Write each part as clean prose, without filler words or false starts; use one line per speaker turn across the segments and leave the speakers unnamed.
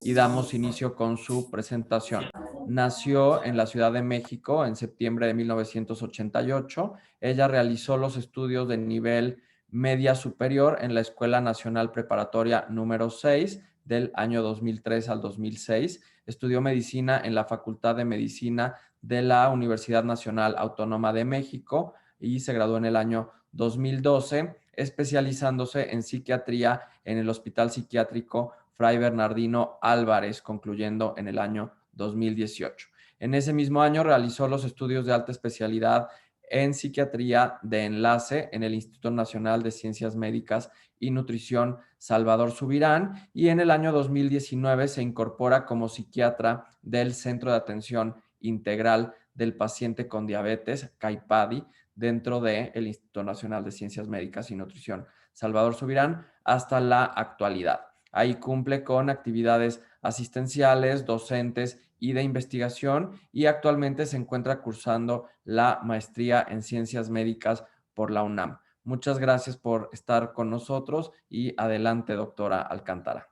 y damos inicio con su presentación. Nació en la Ciudad de México en septiembre de 1988. Ella realizó los estudios de nivel media superior en la Escuela Nacional Preparatoria número 6 del año 2003 al 2006. Estudió medicina en la Facultad de Medicina de la Universidad Nacional Autónoma de México y se graduó en el año 2012, especializándose en psiquiatría en el Hospital Psiquiátrico Fray Bernardino Álvarez, concluyendo en el año 2018. En ese mismo año realizó los estudios de alta especialidad en psiquiatría de enlace en el Instituto Nacional de Ciencias Médicas y Nutrición Salvador Subirán, y en el año 2019 se incorpora como psiquiatra del Centro de Atención Integral del Paciente con Diabetes, CAIPADI, dentro del Instituto Nacional de Ciencias Médicas y Nutrición Salvador Subirán hasta la actualidad. Ahí cumple con actividades asistenciales, docentes y de investigación, y actualmente se encuentra cursando la maestría en Ciencias Médicas por la UNAM. Muchas gracias por estar con nosotros y adelante, doctora Alcántara.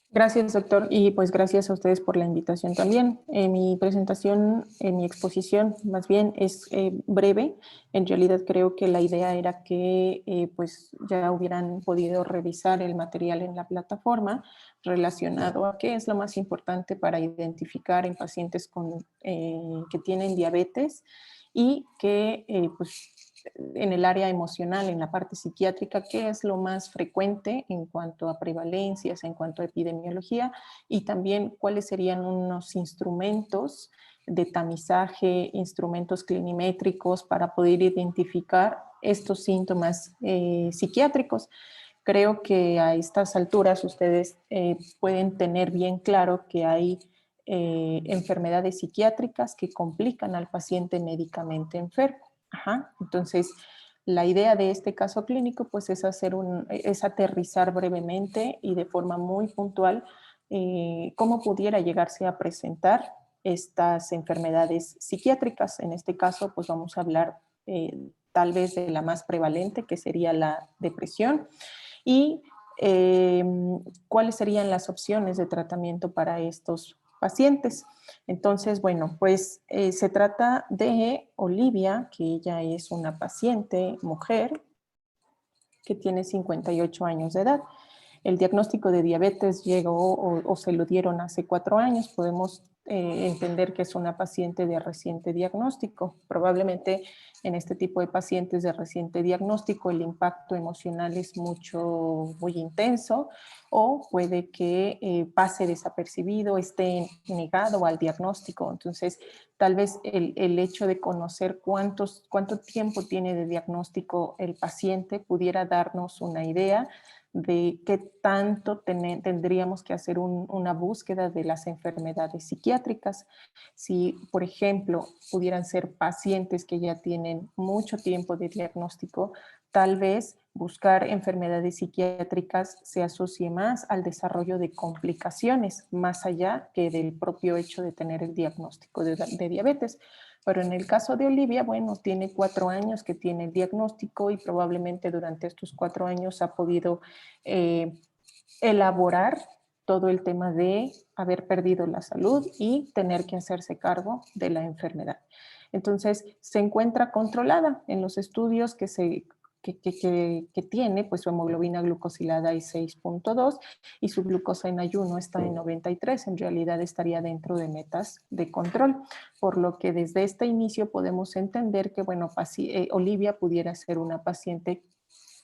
Gracias, doctor, y pues gracias a ustedes por la invitación también. Mi presentación, mi exposición más bien es breve. En realidad creo que la idea era que pues ya hubieran podido revisar el material en la plataforma relacionado a qué es lo más importante para identificar en pacientes que tienen diabetes y que pues en el área emocional, en la parte psiquiátrica, qué es lo más frecuente en cuanto a prevalencias, en cuanto a epidemiología, y también cuáles serían unos instrumentos de tamizaje, instrumentos clinimétricos para poder identificar estos síntomas psiquiátricos. Creo que a estas alturas ustedes pueden tener bien claro que hay enfermedades psiquiátricas que complican al paciente médicamente enfermo. Ajá. Entonces, la idea de este caso clínico pues es aterrizar brevemente y de forma muy puntual cómo pudiera llegarse a presentar estas enfermedades psiquiátricas. En este caso, pues vamos a hablar tal vez de la más prevalente, que sería la depresión, y cuáles serían las opciones de tratamiento para estos pacientes. Entonces, bueno, pues se trata de Olivia, que ella es una paciente mujer que tiene 58 años de edad. El diagnóstico de diabetes llegó o se lo dieron hace 4 años. Podemos entender que es una paciente de reciente diagnóstico. Probablemente en este tipo de pacientes de reciente diagnóstico el impacto emocional es muy intenso, o puede que pase desapercibido, esté negado al diagnóstico. Entonces, tal vez el hecho de conocer cuánto tiempo tiene de diagnóstico el paciente pudiera darnos una idea de qué tanto tendríamos que hacer una búsqueda de las enfermedades psiquiátricas. Si, por ejemplo, pudieran ser pacientes que ya tienen mucho tiempo de diagnóstico, tal vez buscar enfermedades psiquiátricas se asocie más al desarrollo de complicaciones, más allá que del propio hecho de tener el diagnóstico de diabetes. Pero en el caso de Olivia, bueno, tiene 4 años que tiene el diagnóstico y probablemente durante estos 4 años ha podido elaborar todo el tema de haber perdido la salud y tener que hacerse cargo de la enfermedad. Entonces, se encuentra controlada en los estudios que tiene, pues su hemoglobina glucosilada es 6.2 y su glucosa en ayuno está en 93. En realidad estaría dentro de metas de control, por lo que desde este inicio podemos entender que, bueno, Olivia pudiera ser una paciente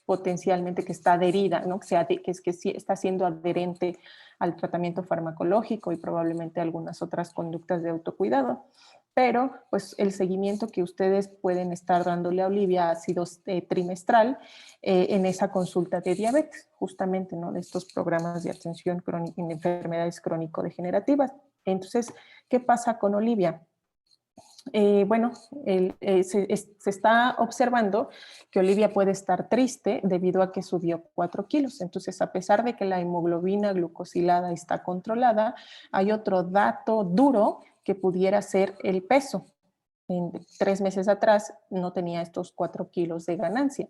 potencialmente que está adherida, ¿no? que está siendo adherente al tratamiento farmacológico y probablemente algunas otras conductas de autocuidado. Pero pues el seguimiento que ustedes pueden estar dándole a Olivia ha sido trimestral en esa consulta de diabetes, justamente, ¿no? De estos programas de atención en enfermedades crónico-degenerativas. Entonces, ¿qué pasa con Olivia? Bueno, se está observando que Olivia puede estar triste debido a que subió 4 kilos. Entonces, a pesar de que la hemoglobina glucosilada está controlada, hay otro dato duro que pudiera ser el peso. En 3 meses atrás no tenía estos 4 kilos de ganancia.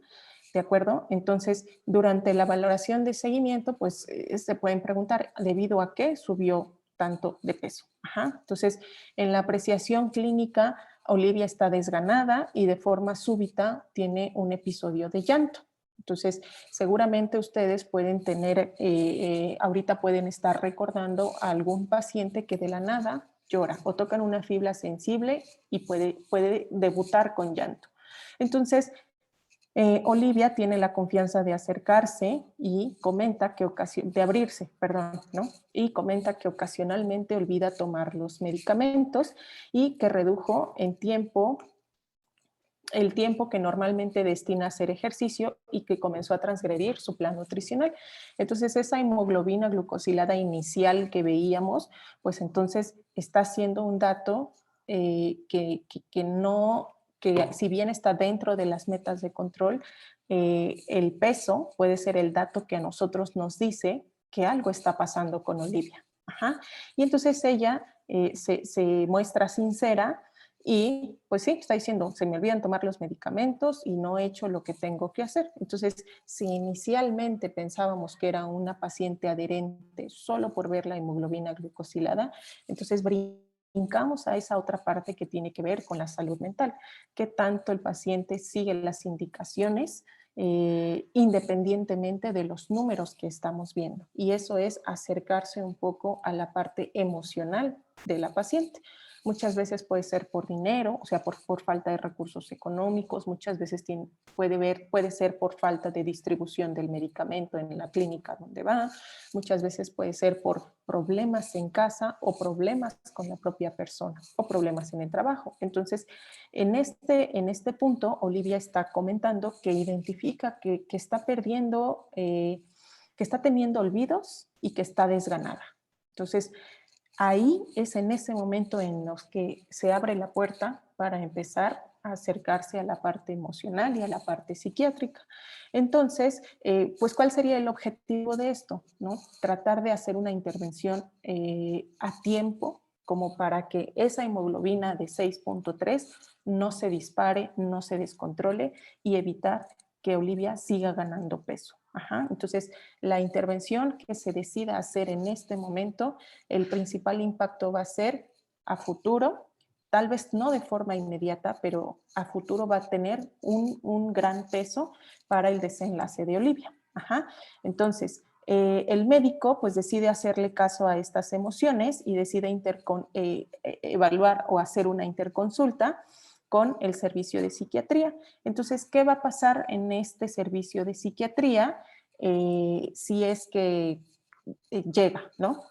¿De acuerdo? Entonces, durante la valoración de seguimiento, pues se pueden preguntar, ¿debido a qué subió tanto de peso? Ajá. Entonces, en la apreciación clínica, Olivia está desganada y de forma súbita tiene un episodio de llanto. Entonces, seguramente ustedes pueden tener, ahorita pueden estar recordando a algún paciente que de la nada llora o tocan una fibra sensible y puede debutar con llanto. Entonces, Olivia tiene la confianza de acercarse y comenta que de abrirse, perdón, ¿no? Y comenta que ocasionalmente olvida tomar los medicamentos y que redujo en tiempo el tiempo que normalmente destina a hacer ejercicio y que comenzó a transgredir su plan nutricional. Entonces, esa hemoglobina glucosilada inicial que veíamos, pues entonces está siendo un dato que no, que si bien está dentro de las metas de control, el peso puede ser el dato que a nosotros nos dice que algo está pasando con Olivia. Ajá. Y entonces ella se muestra sincera y pues sí, está diciendo, se me olvidan tomar los medicamentos y no he hecho lo que tengo que hacer. Entonces, si inicialmente pensábamos que era una paciente adherente solo por ver la hemoglobina glucosilada, entonces brincamos a esa otra parte que tiene que ver con la salud mental, qué tanto el paciente sigue las indicaciones independientemente de los números que estamos viendo. Y eso es acercarse un poco a la parte emocional de la paciente. Muchas veces puede ser por dinero, o sea, por falta de recursos económicos, muchas veces puede ser por falta de distribución del medicamento en la clínica donde va, muchas veces puede ser por problemas en casa o problemas con la propia persona o problemas en el trabajo. Entonces, en este punto, Olivia está comentando que identifica que está perdiendo, que está teniendo olvidos y que está desganada. Entonces, ahí es en ese momento en los que se abre la puerta para empezar a acercarse a la parte emocional y a la parte psiquiátrica. Entonces, pues, ¿cuál sería el objetivo de esto? ¿No? Tratar de hacer una intervención a tiempo, como para que esa hemoglobina de 6.3 no se dispare, no se descontrole y evitar que Olivia siga ganando peso. Ajá. Entonces, la intervención que se decida hacer en este momento, el principal impacto va a ser a futuro, tal vez no de forma inmediata, pero a futuro va a tener un gran peso para el desenlace de Olivia. Ajá. Entonces, el médico pues decide hacerle caso a estas emociones y decide evaluar o hacer una interconsulta con el servicio de psiquiatría. Entonces, ¿qué va a pasar en este servicio de psiquiatría si es que llega, ¿no?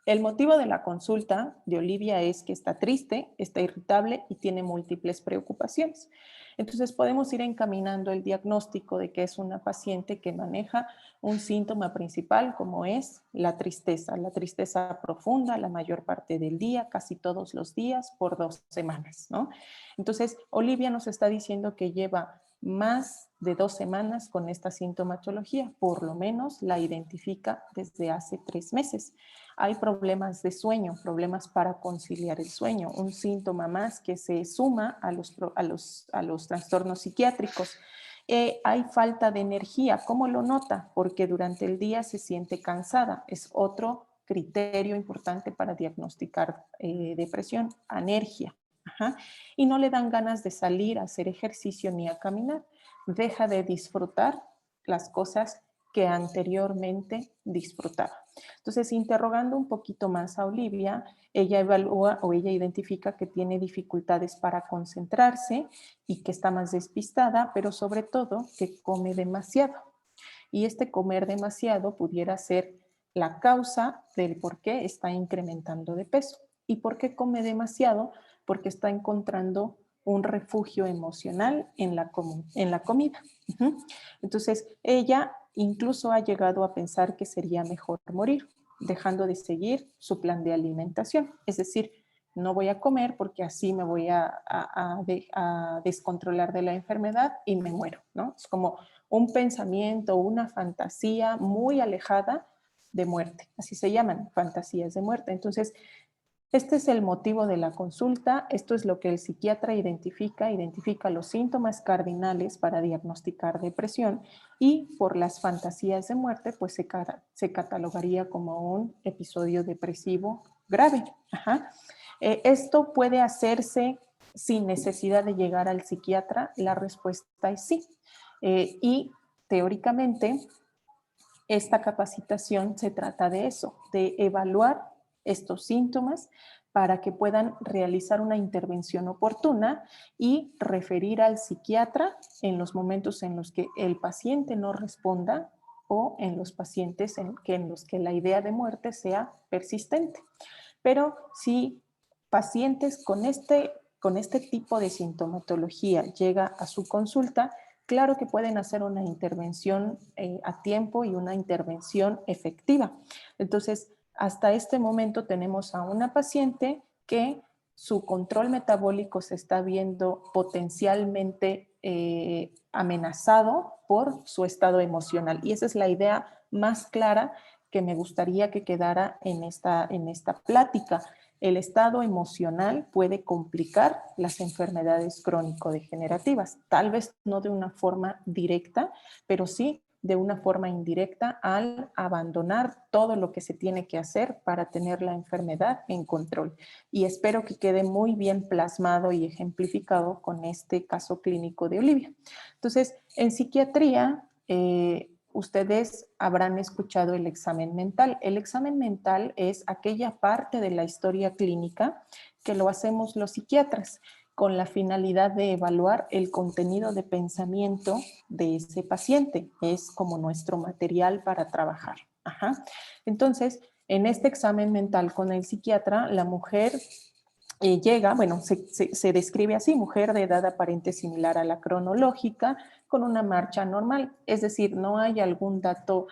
El motivo de la consulta de Olivia es que está triste, está irritable y tiene múltiples preocupaciones. Entonces podemos ir encaminando el diagnóstico de que es una paciente que maneja un síntoma principal como es la tristeza profunda la mayor parte del día, casi todos los días por 2 semanas, ¿no? Entonces Olivia nos está diciendo que lleva más de 2 semanas con esta sintomatología, por lo menos la identifica desde hace 3 meses. Hay problemas de sueño, problemas para conciliar el sueño, un síntoma más que se suma a los trastornos psiquiátricos. Hay falta de energía, ¿cómo lo nota? Porque durante el día se siente cansada, es otro criterio importante para diagnosticar depresión, anergia. Ajá. Y no le dan ganas de salir a hacer ejercicio ni a caminar. Deja de disfrutar las cosas que anteriormente disfrutaba. Entonces, interrogando un poquito más a Olivia, ella evalúa o ella identifica que tiene dificultades para concentrarse y que está más despistada, pero sobre todo que come demasiado. Y este comer demasiado pudiera ser la causa del por qué está incrementando de peso. ¿Y por qué come demasiado? Porque está encontrando un refugio emocional en la comida. Entonces, ella incluso ha llegado a pensar que sería mejor morir, dejando de seguir su plan de alimentación. Es decir, no voy a comer porque así me voy a descontrolar de la enfermedad y me muero, ¿no? Es como un pensamiento, una fantasía muy alejada de muerte. Así se llaman, fantasías de muerte. Entonces, Este es el motivo de la consulta, esto es lo que el psiquiatra identifica los síntomas cardinales para diagnosticar depresión y por las fantasías de muerte pues se catalogaría como un episodio depresivo grave. Esto puede hacerse sin necesidad de llegar al psiquiatra, la respuesta es sí. Y teóricamente esta capacitación se trata de eso, de evaluar estos síntomas para que puedan realizar una intervención oportuna y referir al psiquiatra en los momentos en los que el paciente no responda o en los pacientes en los que la idea de muerte sea persistente. Pero si pacientes con este tipo de sintomatología llega a su consulta, claro que pueden hacer una intervención a tiempo y una intervención efectiva. Entonces, hasta este momento tenemos a una paciente que su control metabólico se está viendo potencialmente amenazado por su estado emocional. Y esa es la idea más clara que me gustaría que quedara en esta plática. El estado emocional puede complicar las enfermedades crónico-degenerativas, tal vez no de una forma directa, pero sí de una forma indirecta al abandonar todo lo que se tiene que hacer para tener la enfermedad en control. Y espero que quede muy bien plasmado y ejemplificado con este caso clínico de Olivia. Entonces, en psiquiatría, ustedes habrán escuchado el examen mental. El examen mental es aquella parte de la historia clínica que lo hacemos los psiquiatras con la finalidad de evaluar el contenido de pensamiento de ese paciente. Es como nuestro material para trabajar. Entonces, en este examen mental con el psiquiatra, la mujer llega, bueno, se describe así, mujer de edad aparente similar a la cronológica, con una marcha normal. Es decir, no hay algún dato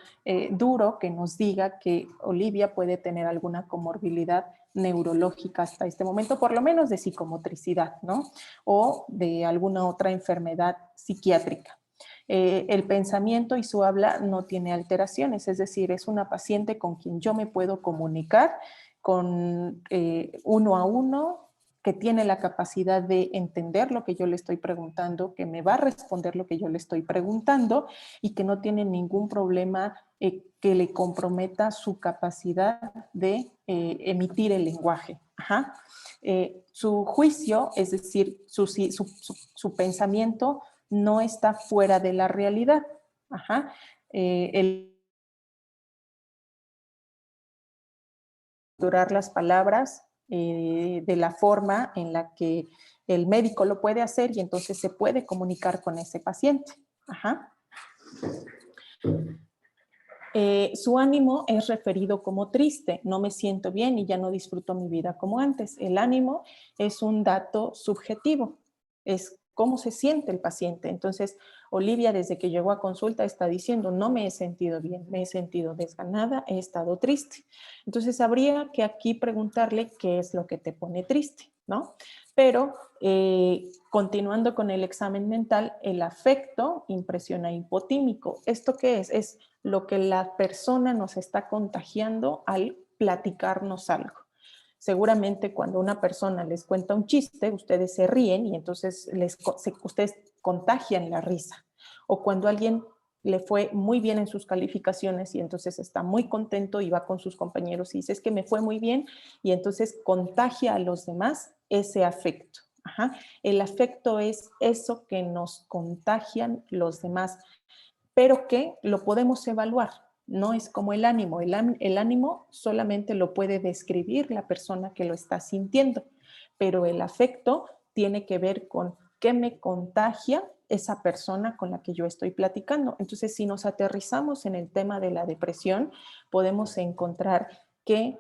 duro que nos diga que Olivia puede tener alguna comorbilidad neurológica hasta este momento, por lo menos de psicomotricidad, ¿no? O de alguna otra enfermedad psiquiátrica. El pensamiento y su habla no tiene alteraciones, es decir, es una paciente con quien yo me puedo comunicar con uno a uno, que tiene la capacidad de entender lo que yo le estoy preguntando, que me va a responder lo que yo le estoy preguntando y que no tiene ningún problema que le comprometa su capacidad de emitir el lenguaje. Su juicio, es decir, su pensamiento no está fuera de la realidad. El durar las palabras de la forma en la que el médico lo puede hacer y entonces se puede comunicar con ese paciente. Su ánimo es referido como triste, no me siento bien y ya no disfruto mi vida como antes. El ánimo es un dato subjetivo, es cómo se siente el paciente. Entonces, Olivia, desde que llegó a consulta, está diciendo, no me he sentido bien, me he sentido desganada, he estado triste. Entonces, habría que aquí preguntarle qué es lo que te pone triste, ¿no? Pero, continuando con el examen mental, el afecto impresiona hipotímico. ¿Esto qué es? Es lo que la persona nos está contagiando al platicarnos algo. Seguramente cuando una persona les cuenta un chiste, ustedes se ríen y entonces ustedes contagian la risa. O cuando alguien le fue muy bien en sus calificaciones y entonces está muy contento y va con sus compañeros y dice, es que me fue muy bien, y entonces contagia a los demás ese afecto. El afecto es eso que nos contagian los demás, pero que lo podemos evaluar. No es como el ánimo. El ánimo solamente lo puede describir la persona que lo está sintiendo, pero el afecto tiene que ver con qué me contagia esa persona con la que yo estoy platicando. Entonces, si nos aterrizamos en el tema de la depresión, podemos encontrar que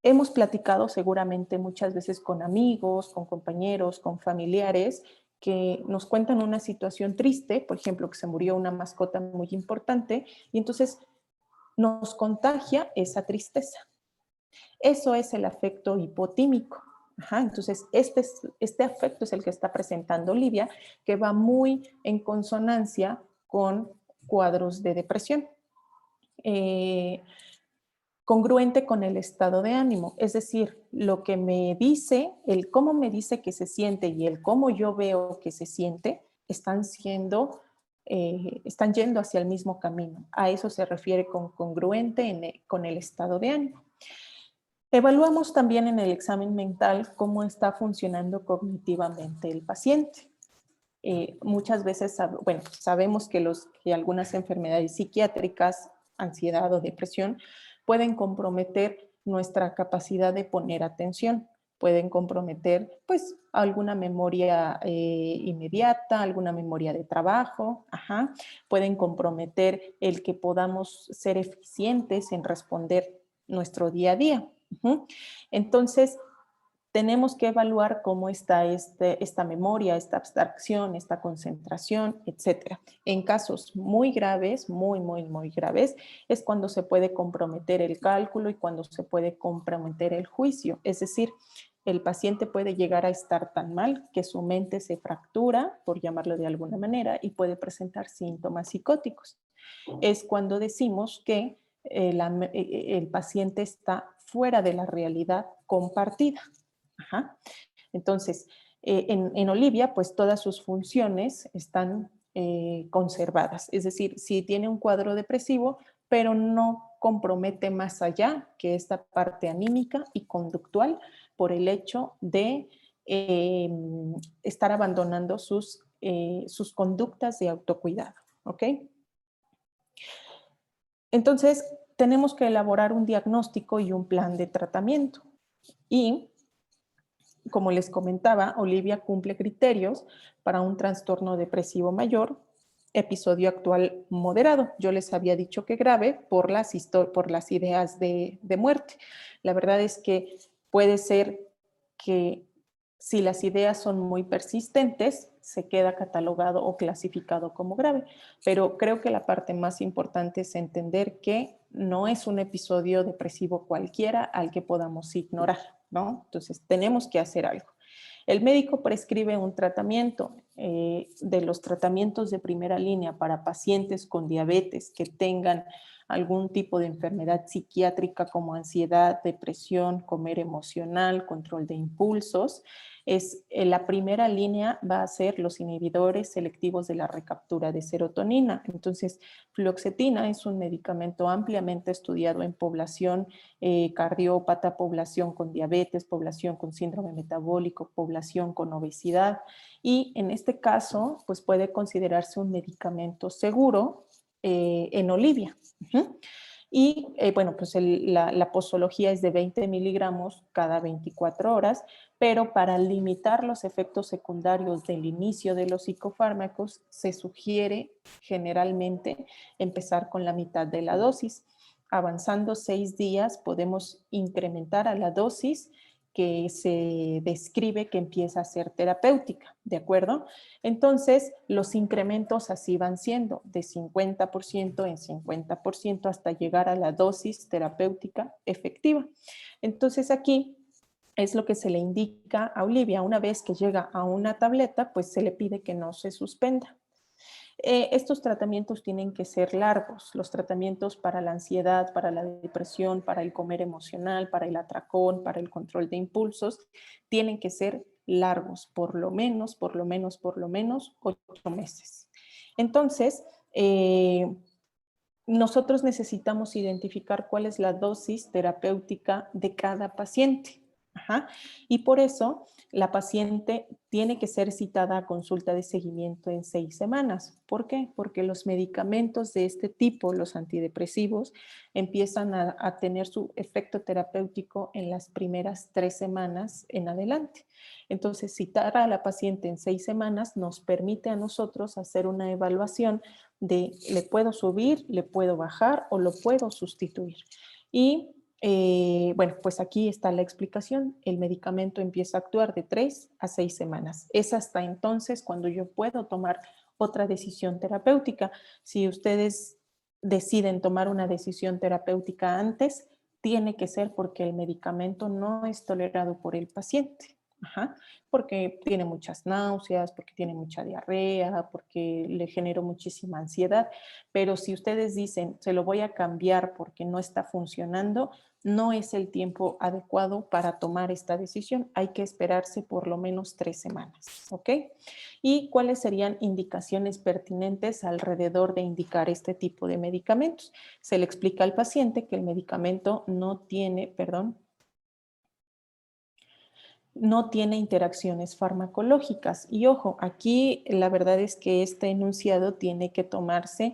hemos platicado seguramente muchas veces con amigos, con compañeros, con familiares, que nos cuentan una situación triste, por ejemplo, que se murió una mascota muy importante, y entonces nos contagia esa tristeza. Eso es el afecto hipotímico. Entonces, este afecto es el que está presentando Olivia, que va muy en consonancia con cuadros de depresión. congruente con el estado de ánimo, es decir, lo que me dice, el cómo me dice que se siente y el cómo yo veo que se siente, están yendo hacia el mismo camino. A eso se refiere con congruente con el estado de ánimo. Evaluamos también en el examen mental cómo está funcionando cognitivamente el paciente. Muchas veces, bueno, sabemos que algunas enfermedades psiquiátricas, ansiedad o depresión, pueden comprometer nuestra capacidad de poner atención, pueden comprometer pues alguna memoria inmediata, alguna memoria de trabajo, pueden comprometer el que podamos ser eficientes en responder nuestro día a día. Entonces, tenemos que evaluar cómo está esta memoria, esta abstracción, esta concentración, etc. En casos muy graves, muy graves, es cuando se puede comprometer el cálculo y cuando se puede comprometer el juicio. Es decir, el paciente puede llegar a estar tan mal que su mente se fractura, por llamarlo de alguna manera, y puede presentar síntomas psicóticos. Es cuando decimos que el paciente está fuera de la realidad compartida. Entonces, en Olivia, pues todas sus funciones están conservadas. Es decir, sí tiene un cuadro depresivo, pero no compromete más allá que esta parte anímica y conductual por el hecho de estar abandonando sus conductas de autocuidado. ¿Ok? Entonces, tenemos que elaborar un diagnóstico y un plan de tratamiento. Y como les comentaba, Olivia cumple criterios para un trastorno depresivo mayor, episodio actual moderado. Yo les había dicho que grave por las ideas de muerte. La verdad es que puede ser que si las ideas son muy persistentes, se queda catalogado o clasificado como grave. Pero creo que la parte más importante es entender que no es un episodio depresivo cualquiera al que podamos ignorar, ¿no? Entonces, tenemos que hacer algo. El médico prescribe un tratamiento. De los tratamientos de primera línea para pacientes con diabetes que tengan algún tipo de enfermedad psiquiátrica como ansiedad, depresión, comer emocional, control de impulsos. La primera línea va a ser los inhibidores selectivos de la recaptura de serotonina. Entonces, fluoxetina es un medicamento ampliamente estudiado en población cardiópata, población con diabetes, población con síndrome metabólico, población con obesidad, y en este caso pues puede considerarse un medicamento seguro en Olivia. Y bueno, pues la posología es de 20 miligramos cada 24 horas, pero para limitar los efectos secundarios del inicio de los psicofármacos se sugiere generalmente empezar con la mitad de la dosis. Avanzando 6 días podemos incrementar a la dosis que se describe que empieza a ser terapéutica, ¿de acuerdo? Entonces, los incrementos así van siendo de 50% en 50% hasta llegar a la dosis terapéutica efectiva. Entonces, aquí es lo que se le indica a Olivia. Una vez que llega a una tableta, pues se le pide que no se suspenda. Estos tratamientos tienen que ser largos. Los tratamientos para la ansiedad, para la depresión, para el comer emocional, para el atracón, para el control de impulsos, tienen que ser largos, por lo menos 8 meses. Entonces, nosotros necesitamos identificar cuál es la dosis terapéutica de cada paciente. Y por eso la paciente tiene que ser citada a consulta de seguimiento en 6 semanas. ¿Por qué? Porque los medicamentos de este tipo, los antidepresivos, empiezan a tener su efecto terapéutico en las primeras 3 semanas en adelante. Entonces, citar a la paciente en 6 semanas nos permite a nosotros hacer una evaluación de le puedo subir, le puedo bajar o lo puedo sustituir. Y bueno, pues aquí está la explicación. El medicamento empieza a actuar de 3 a 6 semanas. Es hasta entonces cuando yo puedo tomar otra decisión terapéutica. Si ustedes deciden tomar una decisión terapéutica antes, tiene que ser porque el medicamento no es tolerado por el paciente. Ajá, porque tiene muchas náuseas, porque tiene mucha diarrea, porque le generó muchísima ansiedad. Pero si ustedes dicen, se lo voy a cambiar porque no está funcionando, no es el tiempo adecuado para tomar esta decisión. Hay que esperarse por lo menos 3 semanas, ¿ok? ¿Y cuáles serían indicaciones pertinentes alrededor de indicar este tipo de medicamentos? Se le explica al paciente que el medicamento no tiene, perdón, no tiene interacciones farmacológicas. Y ojo, aquí la verdad es que este enunciado tiene que tomarse,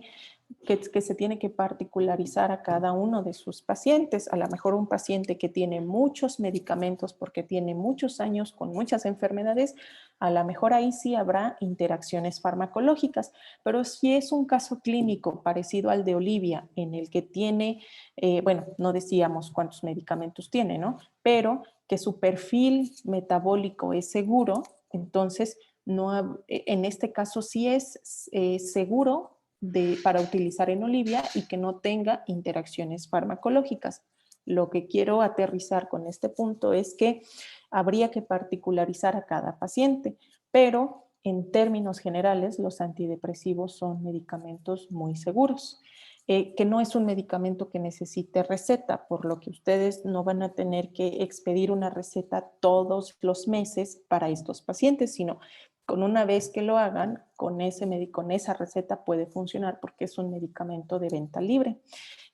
que se tiene que particularizar a cada uno de sus pacientes. A lo mejor un paciente que tiene muchos medicamentos porque tiene muchos años con muchas enfermedades, a lo mejor ahí sí habrá interacciones farmacológicas, pero si es un caso clínico parecido al de Olivia, en el que tiene, bueno, no decíamos cuántos medicamentos tiene, ¿no? Pero que su perfil metabólico es seguro, entonces no, en este caso sí es seguro para utilizar en Olivia y que no tenga interacciones farmacológicas. Lo que quiero aterrizar con este punto es que habría que particularizar a cada paciente, pero en términos generales los antidepresivos son medicamentos muy seguros. Que no es un medicamento que necesite receta, por lo que ustedes no van a tener que expedir una receta todos los meses para estos pacientes, sino con una vez que lo hagan, con esa receta puede funcionar porque es un medicamento de venta libre,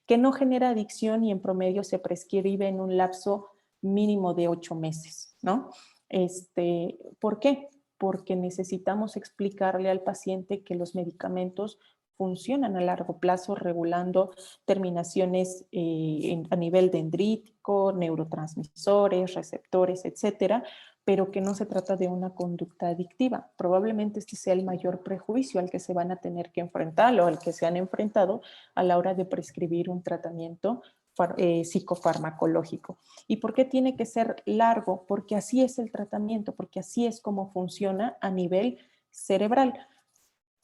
que no genera adicción y en promedio se prescribe en un lapso mínimo de 8 meses, ¿no? ¿Por qué? Porque necesitamos explicarle al paciente que los medicamentos funcionan a largo plazo regulando terminaciones a nivel dendrítico, neurotransmisores, receptores, etcétera, pero que no se trata de una conducta adictiva. Probablemente este sea el mayor prejuicio al que se van a tener que enfrentar o al que se han enfrentado a la hora de prescribir un tratamiento psicofarmacológico. ¿Y por qué tiene que ser largo? Porque así es el tratamiento, porque así es como funciona a nivel cerebral.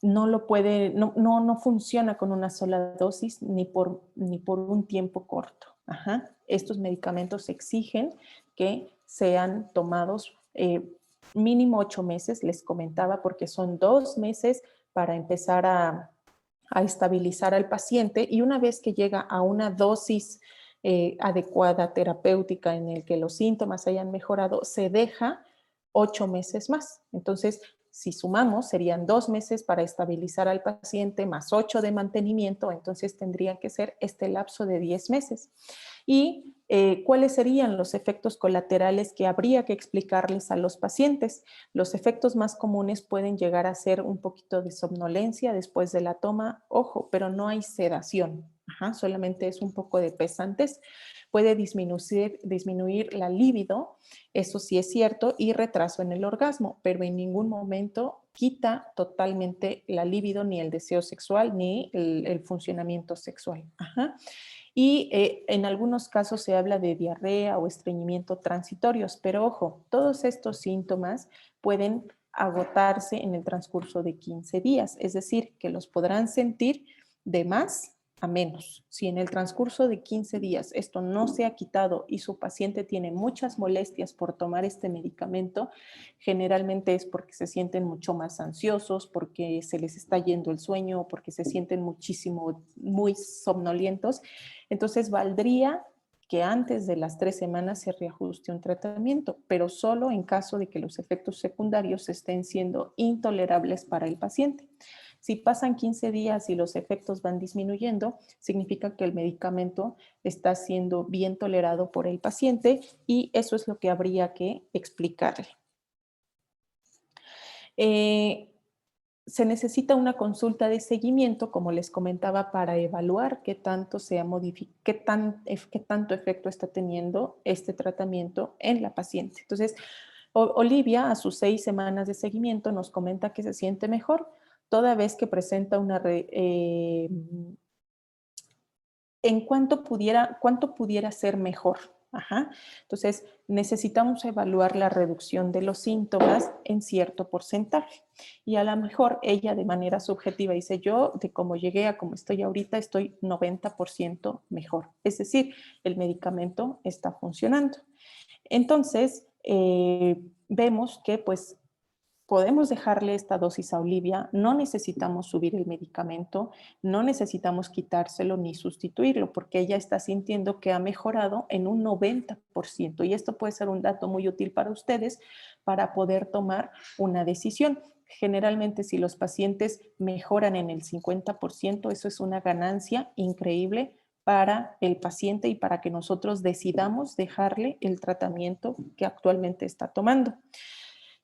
No lo puede, no funciona con una sola dosis ni por un tiempo corto. Ajá. Estos medicamentos exigen que sean tomados mínimo 8 meses, les comentaba, porque son 2 meses para empezar a estabilizar al paciente y una vez que llega a una dosis adecuada terapéutica en el que los síntomas hayan mejorado, se deja 8 meses más. Entonces, si sumamos, serían 2 meses para estabilizar al paciente más 8 de mantenimiento, entonces tendría que ser este lapso de 10 meses. ¿Y cuáles serían los efectos colaterales que habría que explicarles a los pacientes? Los efectos más comunes pueden llegar a ser un poquito de somnolencia después de la toma, ojo, pero no hay sedación. Ajá, solamente es un poco de pesantes. Puede disminuir la libido, eso sí es cierto, y retraso en el orgasmo, pero en ningún momento quita totalmente la libido, ni el deseo sexual, ni el funcionamiento sexual. Ajá. Y en algunos casos se habla de diarrea o estreñimiento transitorios, pero ojo, todos estos síntomas pueden agotarse en el transcurso de 15 días, es decir, que los podrán sentir de más a menos. Si en el transcurso de 15 días esto no se ha quitado y su paciente tiene muchas molestias por tomar este medicamento, generalmente es porque se sienten mucho más ansiosos, porque se les está yendo el sueño, porque se sienten muchísimo, muy somnolientos. Entonces valdría que antes de las 3 semanas se reajuste un tratamiento, pero solo en caso de que los efectos secundarios estén siendo intolerables para el paciente. Si pasan 15 días y los efectos van disminuyendo, significa que el medicamento está siendo bien tolerado por el paciente y eso es lo que habría que explicarle. Se necesita una consulta de seguimiento, como les comentaba, para evaluar qué tanto qué tanto efecto está teniendo este tratamiento en la paciente. Entonces, Olivia, a sus 6 semanas de seguimiento, nos comenta que se siente mejor, toda vez que presenta en cuánto pudiera ser mejor. Ajá. Entonces, necesitamos evaluar la reducción de los síntomas en cierto porcentaje. Y a lo mejor ella de manera subjetiva dice, yo de cómo llegué a cómo estoy ahorita, estoy 90% mejor. Es decir, el medicamento está funcionando. Entonces, vemos que pues podemos dejarle esta dosis a Olivia, no necesitamos subir el medicamento, no necesitamos quitárselo ni sustituirlo, porque ella está sintiendo que ha mejorado en un 90%, y esto puede ser un dato muy útil para ustedes para poder tomar una decisión. Generalmente, si los pacientes mejoran en el 50%, eso es una ganancia increíble para el paciente y para que nosotros decidamos dejarle el tratamiento que actualmente está tomando.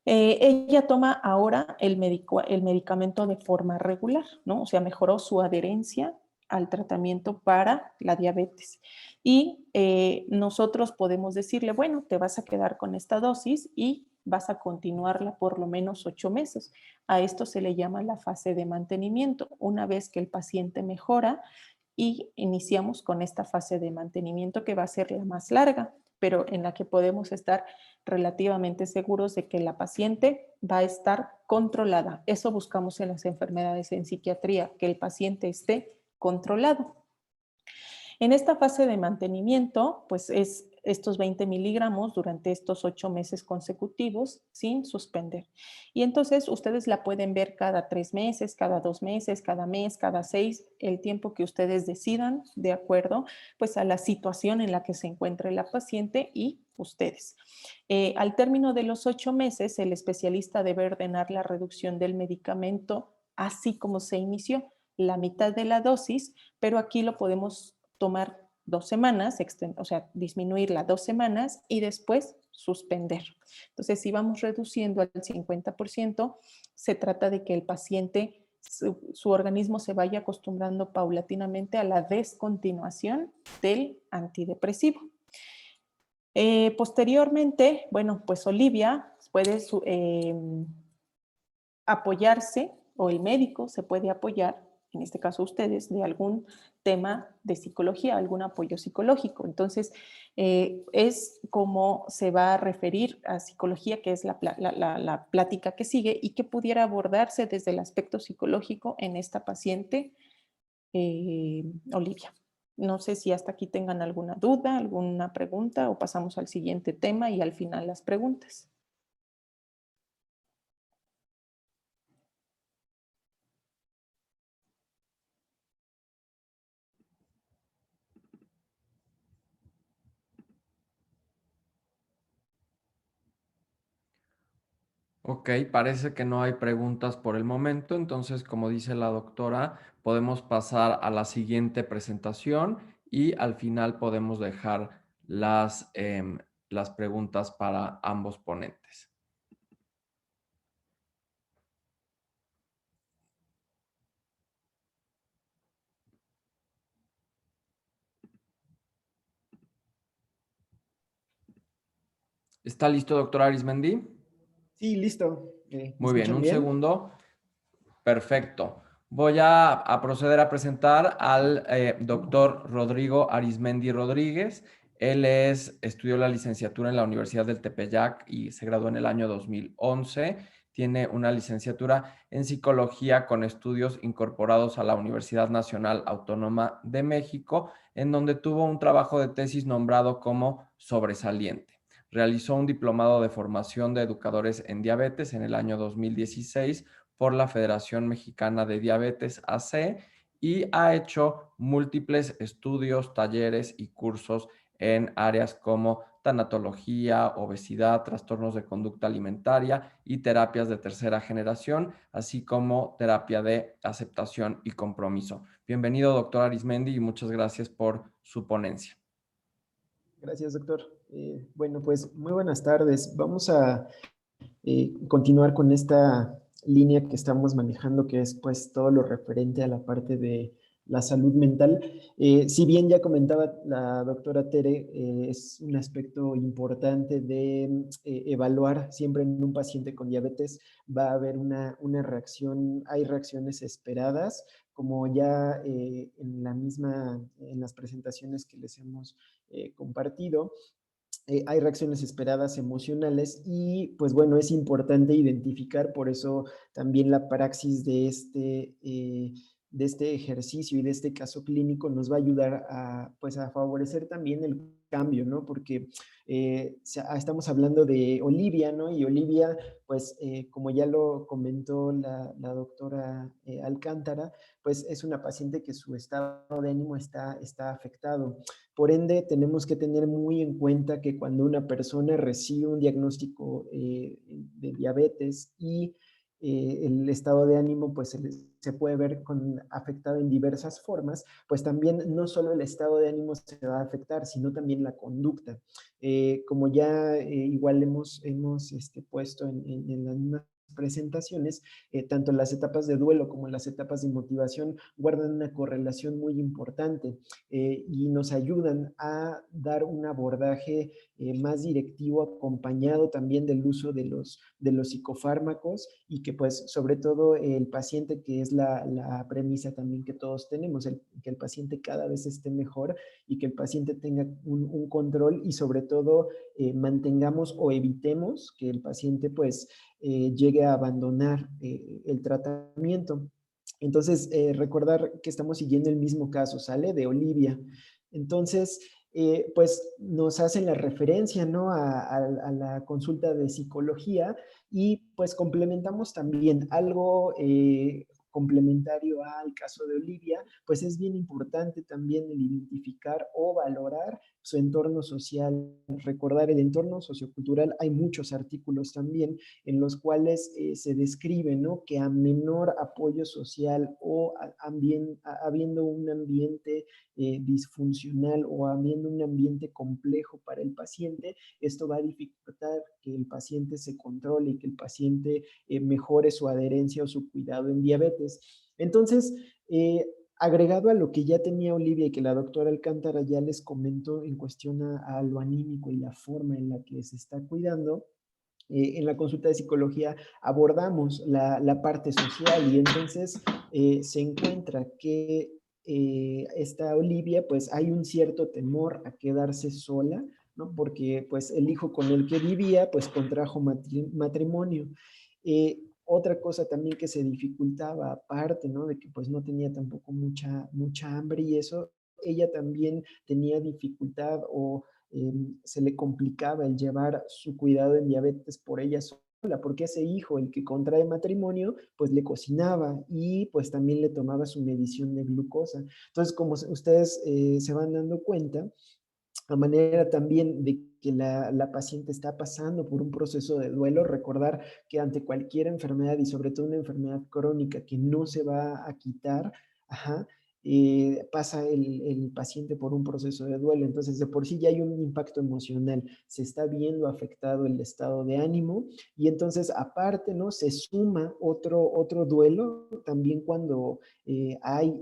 Ella toma ahora el medicamento de forma regular, ¿no? O sea, mejoró su adherencia al tratamiento para la diabetes. Y nosotros podemos decirle, bueno, te vas a quedar con esta dosis y vas a continuarla por lo menos 8 meses. A esto se le llama la fase de mantenimiento. Una vez que el paciente mejora y iniciamos con esta fase de mantenimiento que va a ser la más larga, pero en la que podemos estar relativamente seguros de que la paciente va a estar controlada. Eso buscamos en las enfermedades en psiquiatría, que el paciente esté controlado. En esta fase de mantenimiento, pues es estos 20 miligramos durante estos 8 meses consecutivos sin suspender. Y entonces ustedes la pueden ver cada 3 meses, cada 2 meses, cada mes, cada 6, el tiempo que ustedes decidan, de acuerdo pues a la situación en la que se encuentre la paciente y ustedes. Al término de los 8 meses, el especialista debe ordenar la reducción del medicamento así como se inició, la mitad de la dosis, pero aquí lo podemos tomar 2 semanas, o sea, disminuirla 2 semanas y después suspender. Entonces, si vamos reduciendo al 50%, se trata de que el paciente, su organismo se vaya acostumbrando paulatinamente a la descontinuación del antidepresivo. Posteriormente, bueno, pues Olivia puede apoyarse, o el médico se puede apoyar, en este caso ustedes, de algún tema de psicología, algún apoyo psicológico. Entonces, es como se va a referir a psicología, que es la plática que sigue y que pudiera abordarse desde el aspecto psicológico en esta paciente, Olivia. No sé si hasta aquí tengan alguna duda, alguna pregunta, o pasamos al siguiente tema y al final las preguntas.
Ok, parece que no hay preguntas por el momento, entonces, como dice la doctora, podemos pasar a la siguiente presentación y al final podemos dejar las preguntas para ambos ponentes. ¿Está listo, doctora Arismendi?
Sí, listo. ¿Me
Muy bien,
escuchan
un
bien?
segundo. Perfecto. Voy a proceder a presentar al doctor Rodrigo Arismendi Rodríguez. Él estudió la licenciatura en la Universidad del Tepeyac y se graduó en el año 2011. Tiene una licenciatura en psicología con estudios incorporados a la Universidad Nacional Autónoma de México, en donde tuvo un trabajo de tesis nombrado como sobresaliente. Realizó un diplomado de formación de educadores en diabetes en el año 2016 por la Federación Mexicana de Diabetes AC y ha hecho múltiples estudios, talleres y cursos en áreas como tanatología, obesidad, trastornos de conducta alimentaria y terapias de tercera generación, así como terapia de aceptación y compromiso. Bienvenido, doctor Arismendi, y muchas gracias por su ponencia.
Gracias, doctor. Bueno, pues muy buenas tardes. Vamos a continuar con esta línea que estamos manejando, que es pues todo lo referente a la parte de la salud mental. Si bien ya comentaba la doctora Tere, es un aspecto importante de evaluar siempre en un paciente con diabetes. Va a haber una reacción, hay reacciones esperadas, como ya en las presentaciones que les hemos compartido. Hay reacciones esperadas emocionales y pues bueno, es importante identificar, por eso también la praxis de de este ejercicio y de este caso clínico nos va a ayudar a, pues, a favorecer también el cambio, ¿no? Porque estamos hablando de Olivia, ¿no? Y Olivia, pues, como ya lo comentó la doctora Alcántara, pues es una paciente que su estado de ánimo está afectado. Por ende, tenemos que tener muy en cuenta que cuando una persona recibe un diagnóstico de diabetes y el estado de ánimo pues se puede ver afectado en diversas formas, pues también no solo el estado de ánimo se va a afectar, sino también la conducta. Como ya igual hemos puesto en las mismas presentaciones, tanto las etapas de duelo como las etapas de motivación guardan una correlación muy importante y nos ayudan a dar un abordaje más directivo, acompañado también del uso de los psicofármacos y que pues sobre todo el paciente, que es la premisa también que todos tenemos, que el paciente cada vez esté mejor y que el paciente tenga un control y sobre todo mantengamos o evitemos que el paciente pues llegue a abandonar el tratamiento. Entonces, recordar que estamos siguiendo el mismo caso, ¿sale? De Olivia. Entonces, pues nos hacen la referencia, ¿no? A la consulta de psicología y pues complementamos también algo complementario al caso de Olivia, pues es bien importante también el identificar o valorar su entorno social, recordar el entorno sociocultural. Hay muchos artículos también en los cuales se describe, ¿no? Que a menor apoyo social o habiendo un ambiente disfuncional o habiendo un ambiente complejo para el paciente, esto va a dificultar que el paciente se controle y que el paciente mejore su adherencia o su cuidado en diabetes. Entonces, agregado a lo que ya tenía Olivia y que la doctora Alcántara ya les comentó en cuestión a lo anímico y la forma en la que se está cuidando, en la consulta de psicología abordamos la parte social y entonces se encuentra que esta Olivia, pues hay un cierto temor a quedarse sola, ¿no? Porque pues el hijo con el que vivía, pues contrajo matrimonio. Otra cosa también que se dificultaba, aparte, ¿no? De que pues no tenía tampoco mucha hambre y eso, ella también tenía dificultad o se le complicaba el llevar su cuidado en diabetes por ella sola, porque ese hijo, el que contrae matrimonio, pues le cocinaba y pues también le tomaba su medición de glucosa. Entonces, como ustedes se van dando cuenta, a manera también de que la paciente está pasando por un proceso de duelo, recordar que ante cualquier enfermedad y sobre todo una enfermedad crónica que no se va a quitar, ajá, pasa el paciente por un proceso de duelo. Entonces, de por sí ya hay un impacto emocional, se está viendo afectado el estado de ánimo y entonces aparte, ¿no? Se suma otro duelo también cuando hay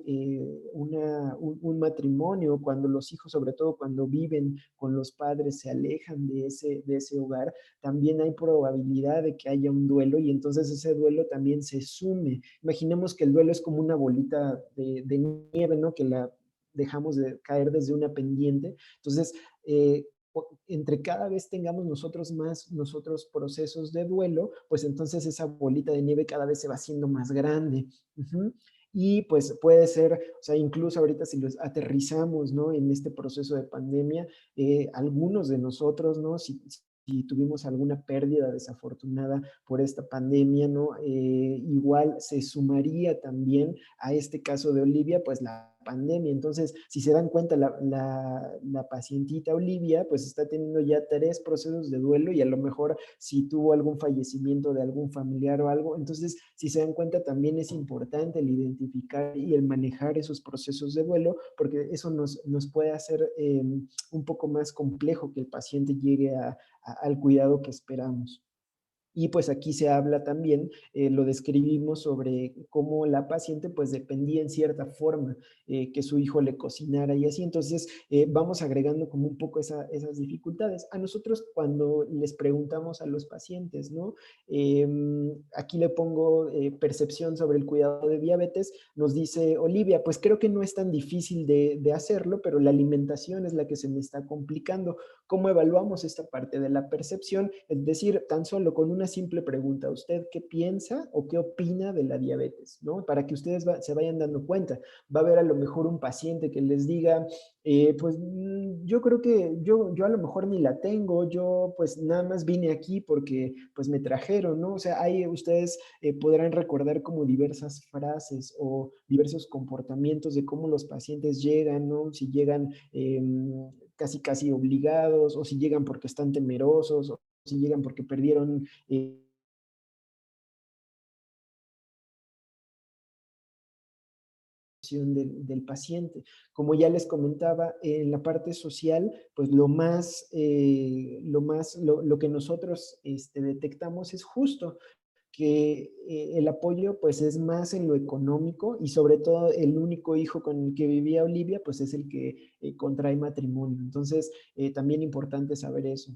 un matrimonio, cuando los hijos, sobre todo cuando viven con los padres, se alejan de ese hogar, también hay probabilidad de que haya un duelo y entonces ese duelo también se sume. Imaginemos que el duelo es como una bolita de nieve, ¿no? Que la dejamos de caer desde una pendiente. Entonces, entre cada vez tengamos nosotros procesos de duelo, pues entonces esa bolita de nieve cada vez se va haciendo más grande. Uh-huh. Y pues puede ser, o sea, incluso ahorita si los aterrizamos, ¿no? En este proceso de pandemia, algunos de nosotros, ¿no? Si tuvimos alguna pérdida desafortunada por esta pandemia, ¿no? Igual se sumaría también a este caso de Olivia, pues la pandemia. Entonces, si se dan cuenta, la pacientita Olivia, pues está teniendo ya 3 procesos de duelo y a lo mejor si tuvo algún fallecimiento de algún familiar o algo. Entonces, si se dan cuenta, también es importante el identificar y el manejar esos procesos de duelo, porque eso nos puede hacer un poco más complejo que el paciente llegue al cuidado que esperamos. Y pues aquí se habla también, lo describimos sobre cómo la paciente pues dependía en cierta forma que su hijo le cocinara y así. Entonces vamos agregando como un poco esas dificultades. A nosotros cuando les preguntamos a los pacientes, ¿no? Aquí le pongo percepción sobre el cuidado de diabetes, nos dice Olivia, pues creo que no es tan difícil de hacerlo, pero la alimentación es la que se me está complicando. ¿Cómo evaluamos esta parte de la percepción? Es decir, tan solo con una una simple pregunta: ¿usted qué piensa o qué opina de la diabetes? ¿No? Para que ustedes se vayan dando cuenta. Va a haber a lo mejor un paciente que les diga, pues yo creo que yo a lo mejor ni la tengo, yo pues nada más vine aquí porque pues me trajeron, ¿no? O sea, ahí ustedes podrán recordar como diversas frases o diversos comportamientos de cómo los pacientes llegan, ¿no? Si llegan casi casi obligados, o si llegan porque están temerosos, o si llegan porque perdieron del paciente. Como ya les comentaba, en la parte social, pues lo que nosotros detectamos es justo que el apoyo pues es más en lo económico, y sobre todo el único hijo con el que vivía Olivia pues es el que contrae matrimonio. Entonces, también importante saber eso.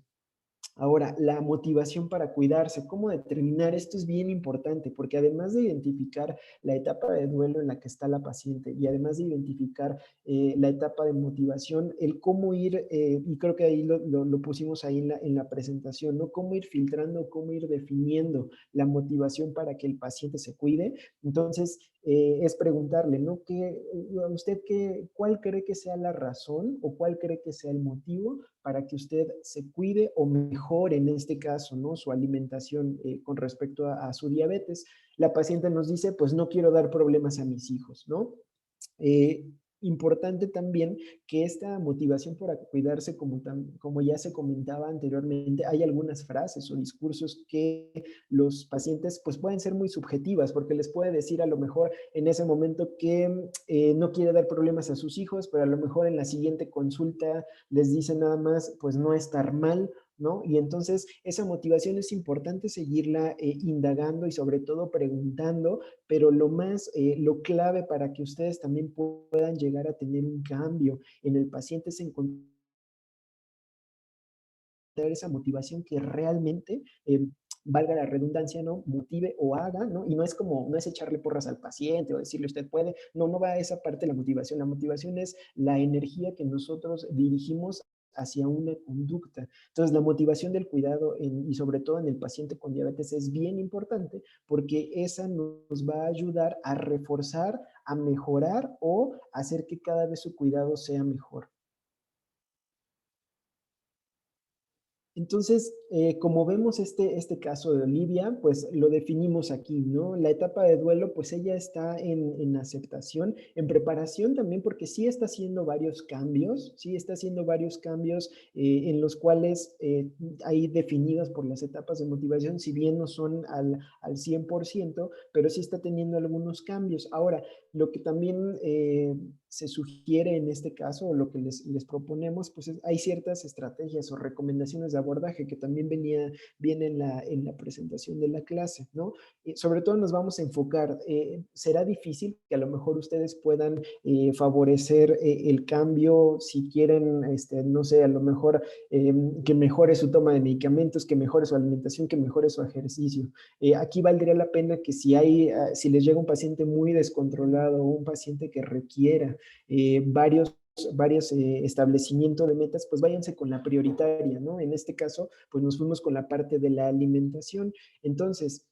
Ahora, la motivación para cuidarse, ¿cómo determinar? Esto es bien importante, porque además de identificar la etapa de duelo en la que está la paciente, y además de identificar la etapa de motivación, el cómo ir, y creo que ahí lo pusimos ahí en la presentación, ¿no? Cómo ir filtrando, cómo ir definiendo la motivación para que el paciente se cuide. Entonces, es preguntarle, ¿no? ¿Cuál cree que sea la razón, o cuál cree que sea el motivo para que usted se cuide o mejore, en este caso, ¿no? Su alimentación con respecto a su diabetes? La paciente nos dice, pues no quiero dar problemas a mis hijos, ¿no? Eh, Importante también que esta motivación para cuidarse, como ya se comentaba anteriormente, hay algunas frases o discursos que los pacientes pues pueden ser muy subjetivas, porque les puede decir a lo mejor en ese momento que no quiere dar problemas a sus hijos, pero a lo mejor en la siguiente consulta les dice nada más pues no estar mal, ¿no? Y entonces esa motivación es importante seguirla indagando, y sobre todo preguntando, pero lo clave para que ustedes también puedan llegar a tener un cambio en el paciente es encontrar esa motivación que realmente, valga la redundancia, ¿no? Motive o haga, ¿no? Y no es echarle porras al paciente o decirle usted puede, no va a esa parte de la motivación. La motivación es la energía que nosotros dirigimos hacia una conducta. Entonces, la motivación del cuidado y sobre todo en el paciente con diabetes es bien importante, porque esa nos va a ayudar a reforzar, a mejorar o hacer que cada vez su cuidado sea mejor. Entonces, como vemos este caso de Olivia, pues lo definimos aquí, ¿no? La etapa de duelo, pues ella está en aceptación, en preparación también, porque sí está haciendo varios cambios, en los cuales hay definidos por las etapas de motivación, si bien no son al 100%, pero sí está teniendo algunos cambios. Ahora, lo que también se sugiere en este caso, o lo que les proponemos, pues hay ciertas estrategias o recomendaciones de abordaje que también viene en la presentación de la clase, ¿no? Sobre todo nos vamos a enfocar, será difícil que a lo mejor ustedes puedan favorecer el cambio, si quieren, no sé, a lo mejor que mejore su toma de medicamentos, que mejore su alimentación, que mejore su ejercicio. Aquí valdría la pena que si les llega un paciente muy descontrolado, o un paciente que requiera varios establecimientos de metas, pues váyanse con la prioritaria, ¿no? En este caso, pues nos fuimos con la parte de la alimentación. Entonces,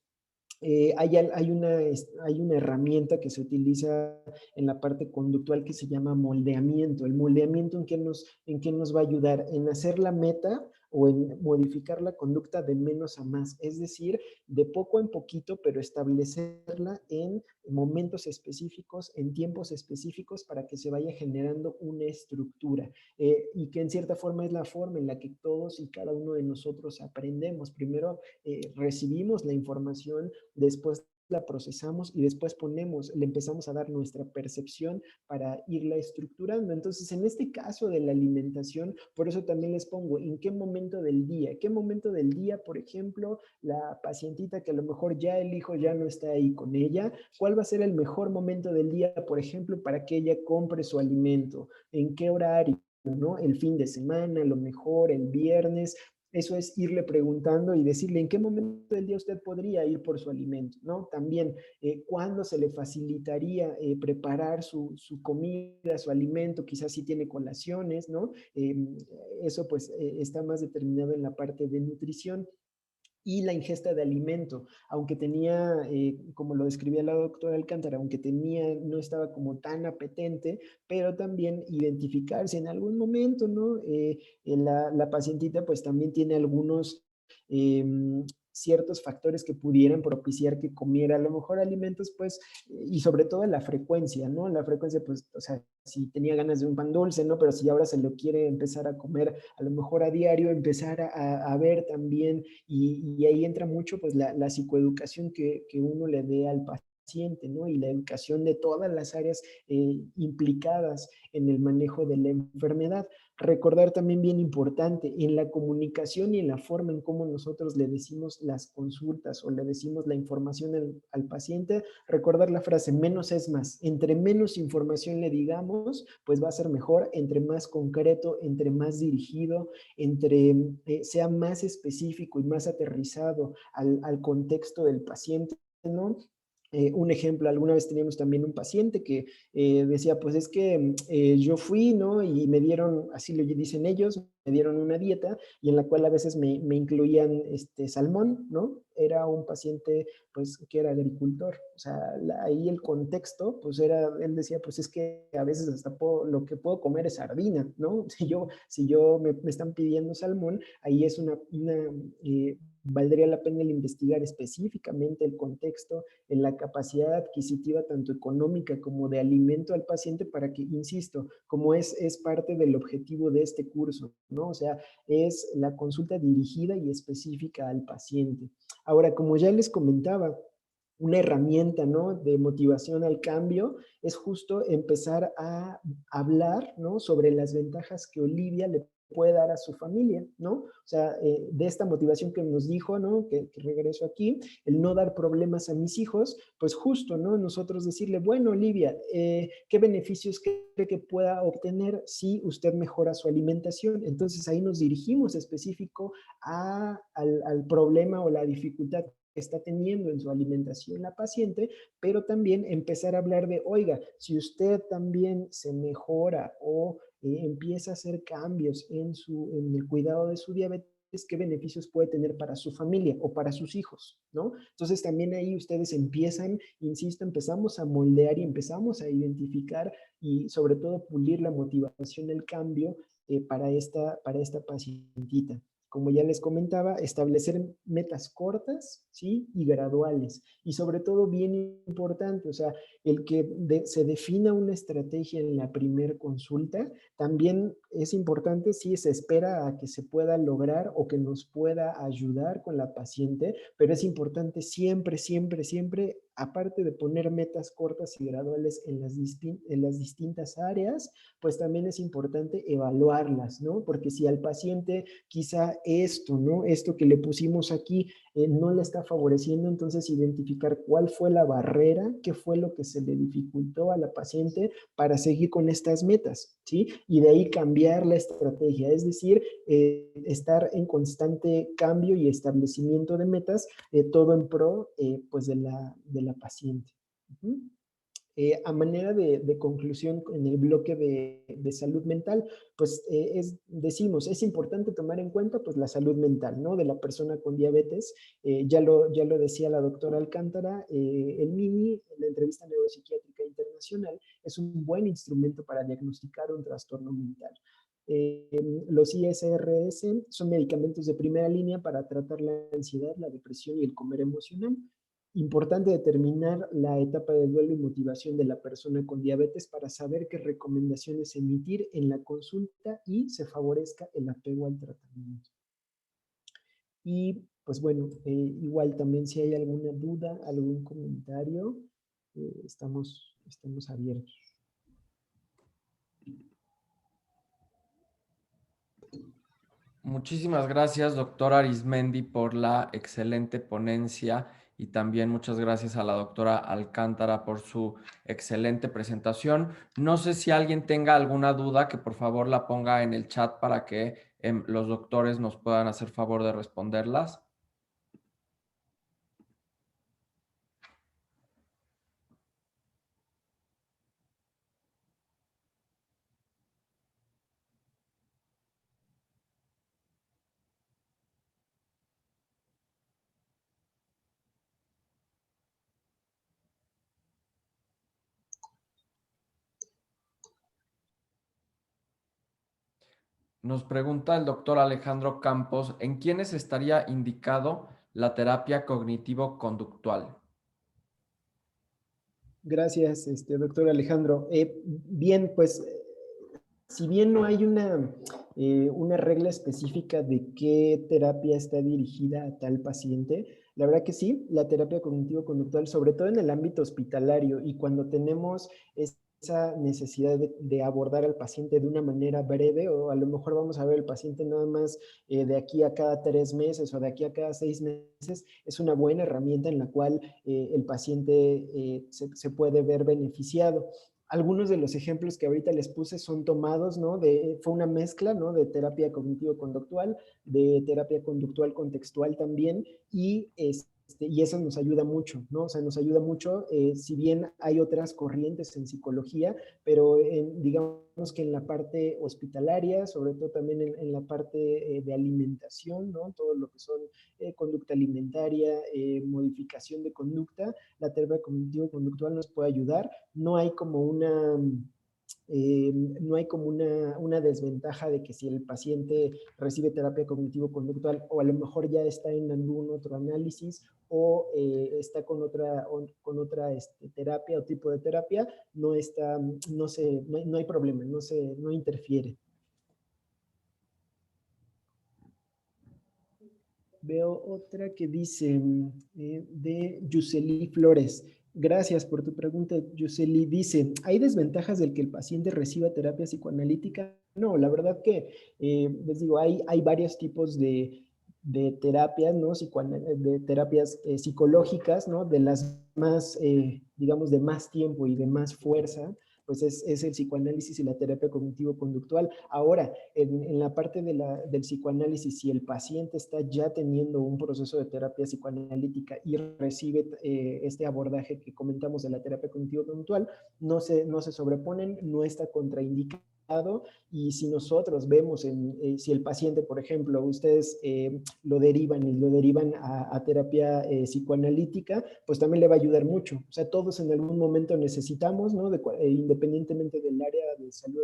hay una herramienta que se utiliza en la parte conductual que se llama moldeamiento. El moldeamiento, en qué nos va a ayudar? En hacer la meta o en modificar la conducta de menos a más, es decir, de poco en poquito, pero establecerla en momentos específicos, en tiempos específicos, para que se vaya generando una estructura, y que en cierta forma es la forma en la que todos y cada uno de nosotros aprendemos. Primero recibimos la información, después la procesamos y después le empezamos a dar nuestra percepción para irla estructurando. Entonces, en este caso de la alimentación, por eso también les pongo en qué momento del día, por ejemplo, la pacientita que a lo mejor ya el hijo ya no está ahí con ella, cuál va a ser el mejor momento del día, por ejemplo, para que ella compre su alimento, en qué horario, ¿no? El fin de semana, a lo mejor el viernes. Eso es irle preguntando y decirle en qué momento del día usted podría ir por su alimento, ¿no? También, cuándo se le facilitaría preparar su comida, su alimento, quizás si tiene colaciones, ¿no? Eso pues está más determinado en la parte de nutrición. y la ingesta de alimento, aunque tenía, como lo describía la doctora Alcántara, aunque tenía, no estaba como tan apetente, pero también identificarse en algún momento, ¿no? La pacientita pues también tiene algunos ciertos factores que pudieran propiciar que comiera a lo mejor alimentos, pues, y sobre todo la frecuencia, ¿no? La frecuencia, pues, o sea, si tenía ganas de un pan dulce, ¿no? Pero si ahora se lo quiere empezar a comer a lo mejor a diario, empezar a ver también, y ahí entra mucho, pues, la psicoeducación que uno le dé al paciente, ¿no? Y la educación de todas las áreas implicadas en el manejo de la enfermedad. Recordar también bien importante, en la comunicación y en la forma en cómo nosotros le decimos las consultas o le decimos la información al paciente, recordar la frase menos es más. Entre menos información le digamos, pues va a ser mejor, entre más concreto, entre más dirigido, entre sea más específico y más aterrizado al contexto del paciente, ¿no? Un ejemplo, alguna vez teníamos también un paciente que decía, pues es que yo fui, ¿no? Y me dieron, así lo dicen ellos, me dieron una dieta y en la cual a veces me incluían salmón, ¿no? Era un paciente, pues, que era agricultor. O sea, ahí el contexto, pues era, él decía, pues es que a veces hasta lo que puedo comer es sardina, ¿no? Si yo me están pidiendo salmón, ahí es valdría la pena el investigar específicamente el contexto, en la capacidad adquisitiva tanto económica como de alimento al paciente para que, insisto, como es parte del objetivo de este curso, ¿no? O sea, es la consulta dirigida y específica al paciente. Ahora, como ya les comentaba, una herramienta, ¿no? De motivación al cambio es justo empezar a hablar, ¿no? Sobre las ventajas que Olivia le puede dar a su familia, ¿no? O sea, de esta motivación que nos dijo, ¿no? Que regreso aquí, el no dar problemas a mis hijos, pues justo, ¿no? Nosotros decirle, bueno, Olivia, ¿qué beneficios cree que pueda obtener si usted mejora su alimentación? Entonces ahí nos dirigimos específico al problema o la dificultad que está teniendo en su alimentación la paciente, pero también empezar a hablar de, oiga, si usted también se mejora o empieza a hacer cambios en el cuidado de su diabetes, qué beneficios puede tener para su familia o para sus hijos, ¿no? Entonces también ahí ustedes empiezan, insisto, empezamos a moldear y empezamos a identificar y sobre todo pulir la motivación del cambio para esta pacientita. Como ya les comentaba, establecer metas cortas, ¿sí? Y graduales. Y sobre todo, bien importante, o sea, el que se defina una estrategia en la primera consulta, también es importante si se espera a que se pueda lograr o que nos pueda ayudar con la paciente, pero es importante siempre, siempre, siempre, aparte de poner metas cortas y graduales en las distintas áreas, pues también es importante evaluarlas, ¿no? Porque si al paciente quizá esto, ¿no? Esto que le pusimos aquí no le está favoreciendo, entonces identificar cuál fue la barrera, qué fue lo que se le dificultó a la paciente para seguir con estas metas, ¿sí? Y de ahí cambiar la estrategia, es decir, estar en constante cambio y establecimiento de metas, todo en pro, pues, de la paciente. A manera de conclusión en el bloque de salud mental, pues decimos, es importante tomar en cuenta pues la salud mental, ¿no? De la persona con diabetes. Ya lo decía la doctora Alcántara, el MINI, la entrevista neuropsiquiátrica internacional, es un buen instrumento para diagnosticar un trastorno mental. Los ISRS son medicamentos de primera línea para tratar la ansiedad, la depresión y el comer emocional. Importante determinar la etapa de duelo y motivación de la persona con diabetes para saber qué recomendaciones emitir en la consulta y se favorezca el apego al tratamiento. Y pues bueno, igual también si hay alguna duda, algún comentario, estamos abiertos.
Muchísimas gracias, doctora Arismendi, por la excelente ponencia y también muchas gracias a la doctora Alcántara por su excelente presentación. No sé si alguien tenga alguna duda, que por favor la ponga en el chat para que los doctores nos puedan hacer favor de responderlas. Nos pregunta el doctor Alejandro Campos, ¿en quiénes estaría indicado la terapia cognitivo-conductual?
Gracias, doctor Alejandro. Bien, pues, si bien no hay una regla específica de qué terapia está dirigida a tal paciente, la verdad que sí, la terapia cognitivo-conductual, sobre todo en el ámbito hospitalario y cuando tenemos esa necesidad de abordar al paciente de una manera breve, o a lo mejor vamos a ver al paciente nada más de aquí a cada 3 meses o de aquí a cada 6 meses, es una buena herramienta en la cual el paciente se puede ver beneficiado. Algunos de los ejemplos que ahorita les puse son tomados, ¿no? Fue una mezcla, ¿no? De terapia cognitivo-conductual, de terapia conductual contextual también, y eso nos ayuda mucho, ¿no? O sea, nos ayuda mucho, si bien hay otras corrientes en psicología, pero digamos que en la parte hospitalaria, sobre todo también en la parte de alimentación, ¿no? Todo lo que son conducta alimentaria, modificación de conducta, la terapia cognitivo-conductual nos puede ayudar. No hay como una desventaja de que si el paciente recibe terapia cognitivo-conductual o a lo mejor ya está en algún otro análisis o está con otra terapia o tipo de terapia, no hay problema, no interfiere. Veo otra que dice de Yuseli Flores. Gracias por tu pregunta, Yuseli. Dice, ¿hay desventajas del que el paciente reciba terapia psicoanalítica? No, la verdad que, les digo, hay varios tipos de terapias, ¿no? De terapias psicológicas, ¿no? De las más, digamos, de más tiempo y de más fuerza, pues es el psicoanálisis y la terapia cognitivo-conductual. Ahora, en la parte del psicoanálisis, si el paciente está ya teniendo un proceso de terapia psicoanalítica y recibe este abordaje que comentamos de la terapia cognitivo-conductual, no se sobreponen, no está contraindicado. Y si nosotros vemos si el paciente, por ejemplo, ustedes lo derivan a terapia psicoanalítica, pues también le va a ayudar mucho. O sea, todos en algún momento necesitamos, ¿no? Independientemente del área de salud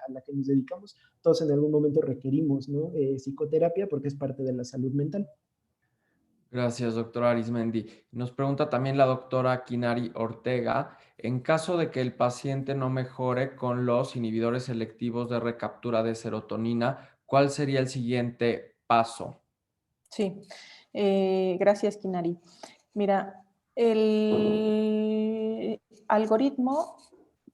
a la que nos dedicamos, todos en algún momento requerimos, ¿no? Psicoterapia porque es parte de la salud mental.
Gracias, doctora Arismendi. Nos pregunta también la doctora Kinari Ortega, en caso de que el paciente no mejore con los inhibidores selectivos de recaptura de serotonina, ¿cuál sería el siguiente paso?
Sí, gracias, Kinari. Mira, el algoritmo,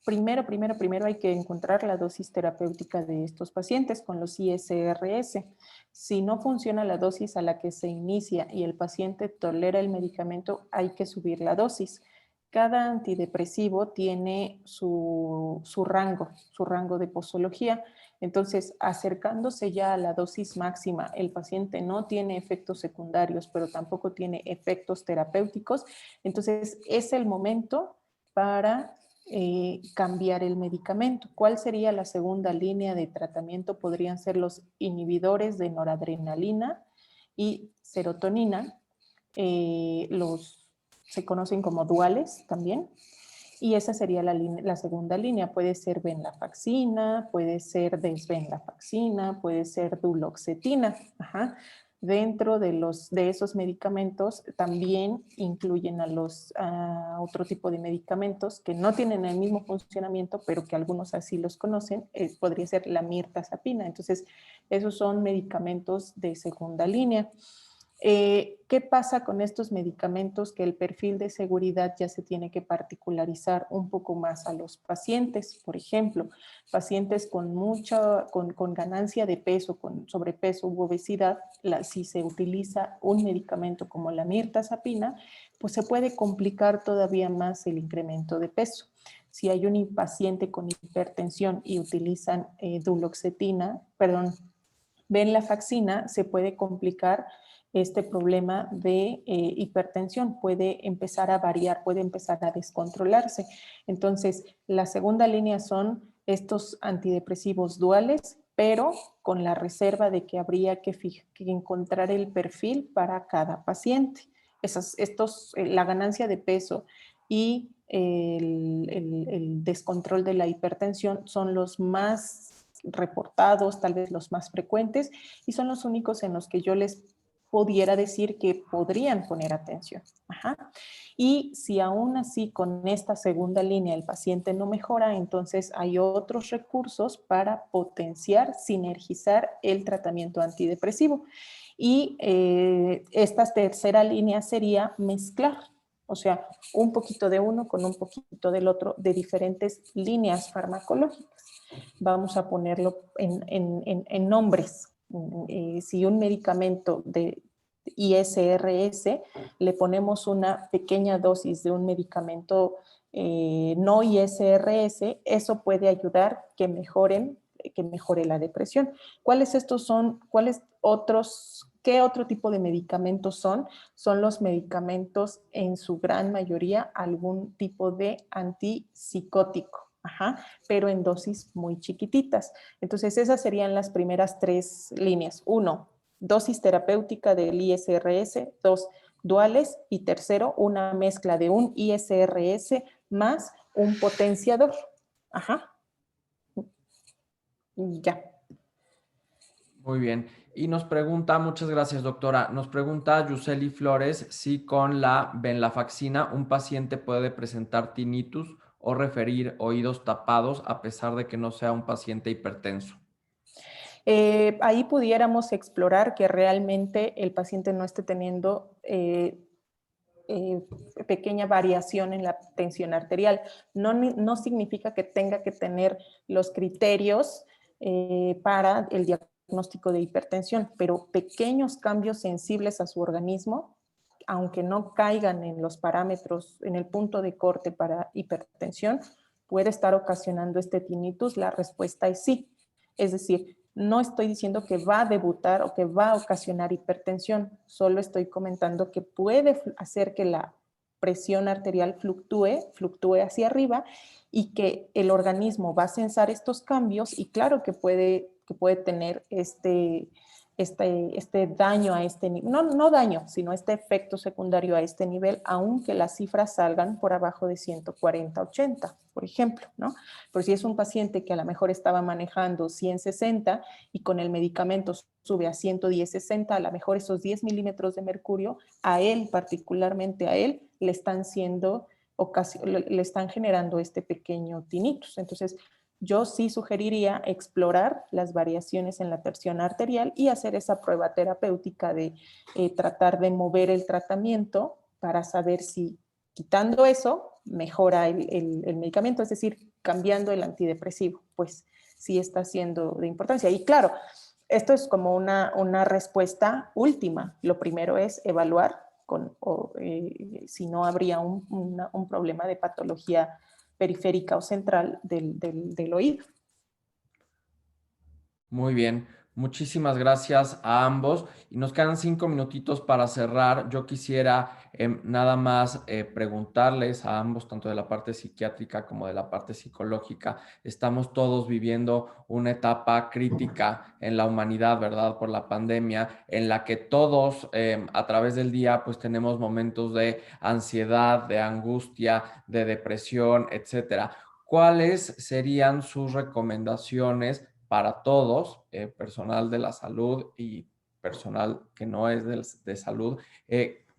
primero hay que encontrar la dosis terapéutica de estos pacientes con los ISRS. Si no funciona la dosis a la que se inicia y el paciente tolera el medicamento, hay que subir la dosis. Cada antidepresivo tiene su rango de posología. Entonces, acercándose ya a la dosis máxima, el paciente no tiene efectos secundarios, pero tampoco tiene efectos terapéuticos. Entonces, es el momento para cambiar el medicamento. ¿Cuál sería la segunda línea de tratamiento? Podrían ser los inhibidores de noradrenalina y serotonina. Se conocen como duales también. Y esa sería la segunda línea. Puede ser venlafaxina, puede ser desvenlafaxina, puede ser duloxetina. Ajá. Dentro de esos medicamentos también incluyen a otro tipo de medicamentos que no tienen el mismo funcionamiento, pero que algunos así los conocen. Podría ser la mirtazapina. Entonces, esos son medicamentos de segunda línea. ¿Qué pasa con estos medicamentos? Que el perfil de seguridad ya se tiene que particularizar un poco más a los pacientes. Por ejemplo, pacientes con ganancia de peso, con sobrepeso u obesidad, si se utiliza un medicamento como la mirtazapina, pues se puede complicar todavía más el incremento de peso. Si hay un paciente con hipertensión y utilizan venlafaxina, se puede complicar este problema de hipertensión, puede empezar a variar, puede empezar a descontrolarse. Entonces, la segunda línea son estos antidepresivos duales, pero con la reserva de que habría que encontrar el perfil para cada paciente. La ganancia de peso y el descontrol de la hipertensión son los más reportados, tal vez los más frecuentes, y son los únicos en los que yo les pudiera decir que podrían poner atención. Ajá. Y si aún así con esta segunda línea el paciente no mejora, entonces hay otros recursos para potenciar, sinergizar el tratamiento antidepresivo. Y esta tercera línea sería mezclar, o sea, un poquito de uno con un poquito del otro, de diferentes líneas farmacológicas. Vamos a ponerlo en nombres. Si un medicamento de ISRS, le ponemos una pequeña dosis de un medicamento no ISRS, eso puede ayudar que mejore la depresión. ¿Cuáles estos son? ¿Cuáles otros? ¿Qué otro tipo de medicamentos son? Son los medicamentos, en su gran mayoría, algún tipo de antipsicótico. Ajá, pero en dosis muy chiquititas. Entonces, esas serían las primeras tres líneas. 1, dosis terapéutica del ISRS. 2, duales. Y tercero, una mezcla de un ISRS más un potenciador. Ajá. Ya.
Muy bien. Y nos pregunta, muchas gracias, doctora. Nos pregunta Yuseli Flores si con la venlafaxina un paciente puede presentar tinnitus o referir oídos tapados a pesar de que no sea un paciente hipertenso.
Ahí pudiéramos explorar que realmente el paciente no esté teniendo pequeña variación en la tensión arterial. No significa que tenga que tener los criterios para el diagnóstico de hipertensión, pero pequeños cambios sensibles a su organismo, aunque no caigan en los parámetros, en el punto de corte para hipertensión, puede estar ocasionando este tinnitus. La respuesta es sí. Es decir, no estoy diciendo que va a debutar o que va a ocasionar hipertensión, solo estoy comentando que puede hacer que la presión arterial fluctúe hacia arriba, y que el organismo va a sensar estos cambios, y claro que puede tener este daño a este nivel, no daño, sino este efecto secundario a este nivel, aunque las cifras salgan por abajo de 140-80, por ejemplo, ¿no? Pero si es un paciente que a lo mejor estaba manejando 160 y con el medicamento sube a 110-60, a lo mejor esos 10 milímetros de mercurio, a él, particularmente a él, le están generando este pequeño tinnitus. Entonces, yo sí sugeriría explorar las variaciones en la tensión arterial y hacer esa prueba terapéutica de tratar de mover el tratamiento para saber si quitando eso mejora el medicamento, es decir, cambiando el antidepresivo, pues sí está siendo de importancia. Y claro, esto es como una respuesta última. Lo primero es evaluar si no habría un problema de patología periférica o central del oído.
Muy bien, muchísimas gracias a ambos. Y nos quedan 5 minutitos para cerrar. Yo quisiera nada más preguntarles a ambos, tanto de la parte psiquiátrica como de la parte psicológica. Estamos todos viviendo una etapa crítica en la humanidad, ¿verdad? Por la pandemia, en la que todos a través del día pues tenemos momentos de ansiedad, de angustia, de depresión, etcétera. ¿Cuáles serían sus recomendaciones para todos, personal de la salud y personal que no es de salud,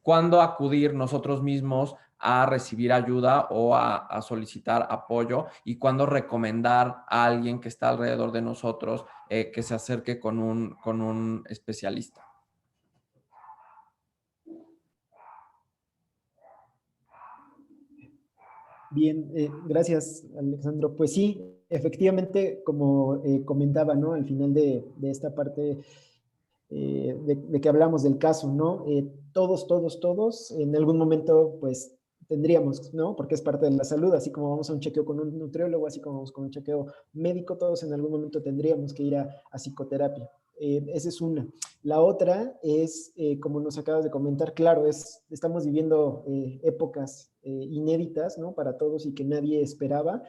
cuándo acudir nosotros mismos a recibir ayuda o a solicitar apoyo, y cuándo recomendar a alguien que está alrededor de nosotros que se acerque con un especialista?
Bien, gracias, Alejandro. Pues sí, efectivamente, como comentaba, ¿no? Al final de esta parte de que hablamos del caso, ¿no? Todos, en algún momento, pues, tendríamos, ¿no? Porque es parte de la salud, así como vamos a un chequeo con un nutriólogo, así como vamos con un chequeo médico, todos en algún momento tendríamos que ir a psicoterapia. Esa es una. La otra es, como nos acabas de comentar, claro, estamos viviendo épocas inéditas, ¿no? Para todos y que nadie esperaba,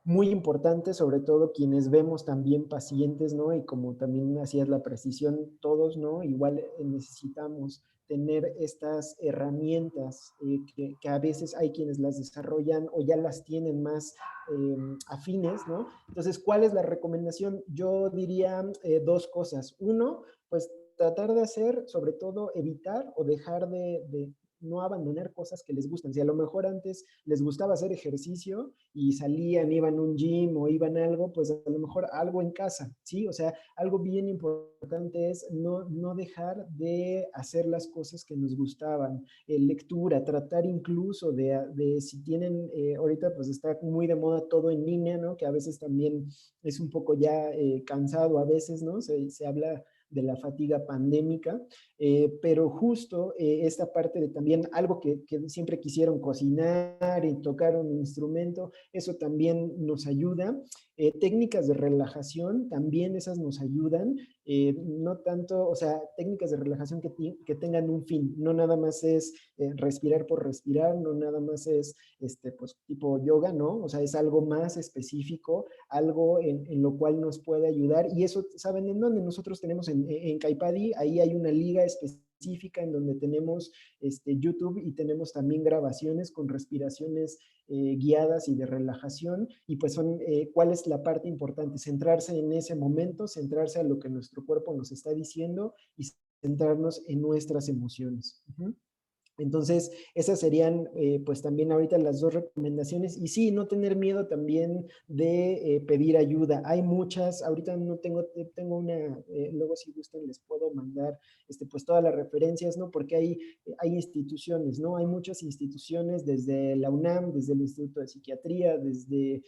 muy importante, sobre todo quienes vemos también pacientes, ¿no? Y como también hacías la precisión, todos, ¿no? Igual necesitamos tener estas herramientas que a veces hay quienes las desarrollan o ya las tienen más afines, ¿no? Entonces, ¿cuál es la recomendación? Yo diría dos cosas. Uno, pues tratar de hacer, sobre todo, evitar o dejar de no abandonar cosas que les gustan. Si a lo mejor antes les gustaba hacer ejercicio y salían, iban a un gym o iban a algo, pues a lo mejor algo en casa, ¿sí? O sea, algo bien importante es no dejar de hacer las cosas que nos gustaban. Lectura, tratar incluso de si tienen, ahorita pues está muy de moda todo en línea, ¿no? Que a veces también es un poco ya cansado a veces, ¿no? Se habla de la fatiga pandémica, pero justo esta parte de también algo que siempre quisieron cocinar y tocar un instrumento, eso también nos ayuda. Técnicas de relajación, también esas nos ayudan, no tanto, o sea, técnicas de relajación que tengan un fin, no nada más es respirar por respirar, no nada más es, pues, tipo yoga, ¿no? O sea, es algo más específico, algo en lo cual nos puede ayudar, y eso, ¿saben en dónde? Nosotros tenemos en Caipadi, ahí hay una liga específica en donde tenemos YouTube y tenemos también grabaciones con respiraciones guiadas y de relajación, y pues son, ¿cuál es la parte importante? Centrarse en ese momento, centrarse a lo que nuestro cuerpo nos está diciendo y centrarnos en nuestras emociones. Entonces, esas serían pues también ahorita las dos recomendaciones. Y sí, no tener miedo también de pedir ayuda. Hay muchas, ahorita no tengo una, luego si gustan les puedo mandar pues todas las referencias, ¿no? Porque hay instituciones, ¿no? Hay muchas instituciones desde la UNAM, desde el Instituto de Psiquiatría, desde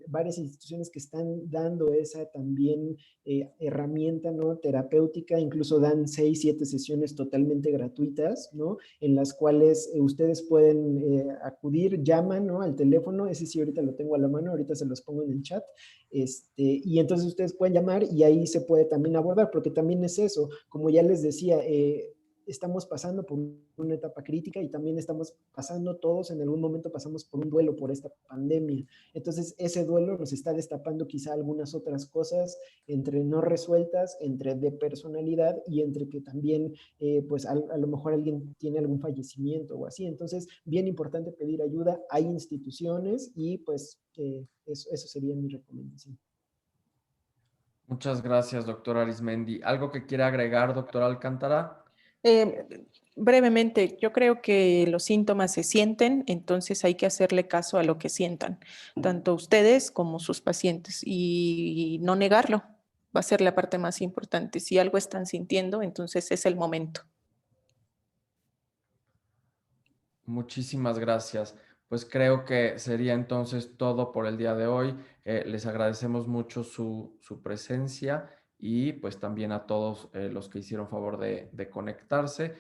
varias instituciones que están dando esa también herramienta, ¿no? Terapéutica, incluso dan 6, 7 sesiones totalmente gratuitas, ¿no? En las cuales ustedes pueden acudir, llaman, ¿no? Al teléfono, ese sí ahorita lo tengo a la mano, ahorita se los pongo en el chat, y entonces ustedes pueden llamar y ahí se puede también abordar, porque también es eso, como ya les decía, estamos pasando por una etapa crítica y también estamos pasando todos, en algún momento pasamos por un duelo por esta pandemia. Entonces, ese duelo nos está destapando quizá algunas otras cosas entre no resueltas, entre de personalidad y entre que también, pues a lo mejor alguien tiene algún fallecimiento o así. Entonces, bien importante pedir ayuda. Hay instituciones y pues eso sería mi recomendación.
Muchas gracias, doctor Arismendi. ¿Algo que quiera agregar, doctor Alcántara?
Eh, brevemente, yo creo que los síntomas se sienten, entonces hay que hacerle caso a lo que sientan, tanto ustedes como sus pacientes, y no negarlo. Va a ser la parte más importante. Si algo están sintiendo, entonces es el momento.
Muchísimas gracias. Pues creo que sería entonces todo por el día de hoy. Les agradecemos mucho su presencia y pues también a todos los que hicieron favor de conectarse.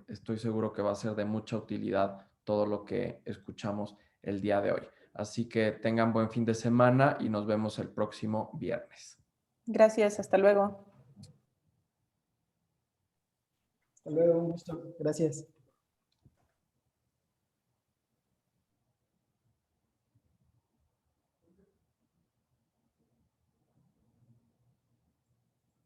Estoy seguro que va a ser de mucha utilidad todo lo que escuchamos el día de hoy. Así que tengan buen fin de semana y nos vemos el próximo viernes.
Gracias, hasta luego.
Hasta luego, un gusto. Gracias.